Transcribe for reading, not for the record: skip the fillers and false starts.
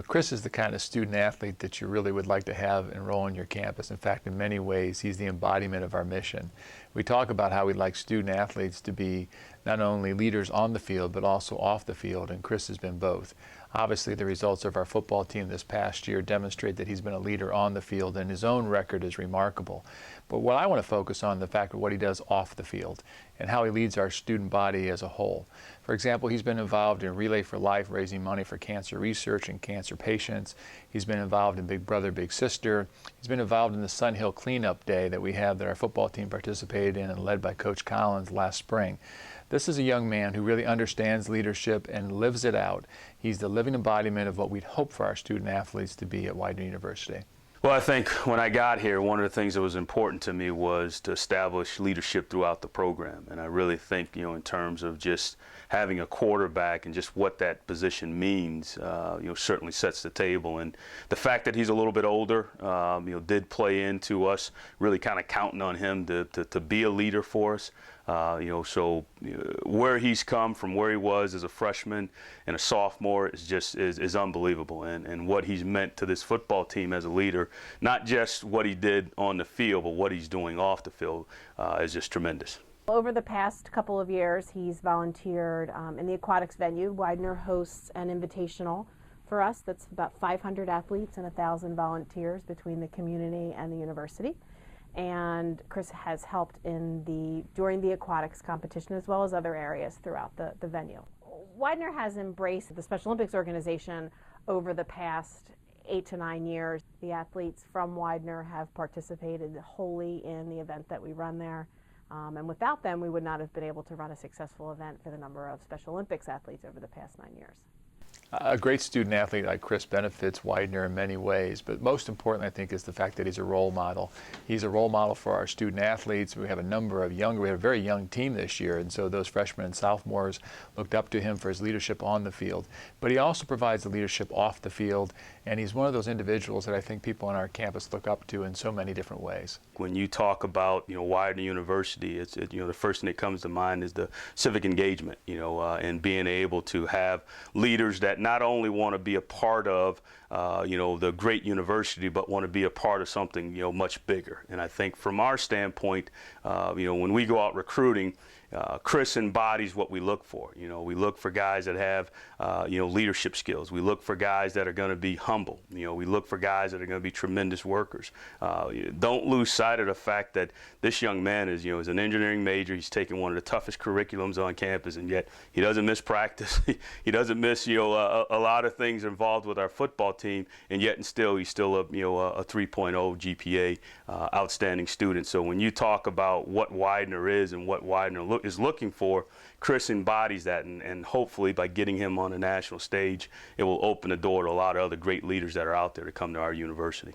Chris is the kind of student athlete that you really would like to have enroll on your campus. In fact, in many ways, he's the embodiment of our mission. We talk about how we'd like student athletes to be not only leaders on the field, but also off the field, and Chris has been both. Obviously, the results of our football team this past year demonstrate that he's been a leader on the field, and his own record is remarkable. But what I want to focus on is the fact of what he does off the field and how he leads our student body as a whole. For example, he's been involved in Relay for Life, raising money for cancer research and cancer patients. He's been involved in Big Brother, Big Sister. He's been involved in the Sun Hill Cleanup Day that we have that our football team participated in and led by Coach Collins last spring. This is a young man who really understands leadership and lives it out. He's the living embodiment of what we'd hope for our student athletes to be at Widener University. Well, I think when I got here, one of the things that was important to me was to establish leadership throughout the program. And I really think, in terms of just having a quarterback and just what that position means, certainly sets the table. And the fact that he's a little bit older, did play into us really kind of counting on him to be a leader for us. Where he's come from, where he was as a freshman and a sophomore is unbelievable, and what he's meant to this football team as a leader, not just what he did on the field, but what he's doing off the field is just tremendous. Over the past couple of years, he's volunteered in the aquatics venue. Widener hosts an invitational for us that's about 500 athletes and 1,000 volunteers between the community and the university. And Chris has helped during the aquatics competition as well as other areas throughout the venue. Widener has embraced the Special Olympics organization over the past 8 to 9 years. The athletes from Widener have participated wholly in the event that we run there. And without them, we would not have been able to run a successful event for the number of Special Olympics athletes over the past 9 years. A great student athlete like Chris benefits Widener in many ways, but most importantly, I think, is the fact that he's a role model. He's a role model for our student athletes. We have a very young team this year, and so those freshmen and sophomores looked up to him for his leadership on the field. But he also provides the leadership off the field, and he's one of those individuals that I think people on our campus look up to in so many different ways. When you talk about, Widener University, the first thing that comes to mind is the civic engagement, and being able to have leaders that not only want to be a part of, the great university, but want to be a part of something, much bigger. And I think from our standpoint, when we go out recruiting, Chris embodies what we look for. We look for guys that have, leadership skills. We look for guys that are going to be humble. We look for guys that are going to be tremendous workers. Don't lose sight of the fact that this young man is an engineering major. He's taking one of the toughest curriculums on campus, and yet he doesn't miss practice. He doesn't miss, a lot of things involved with our football team, and yet he's still a 3.0 GPA, outstanding student. So when you talk about what Widener is and what Widener is looking for, Chris embodies that, and hopefully by getting him on the national stage, it will open the door to a lot of other great leaders that are out there to come to our university.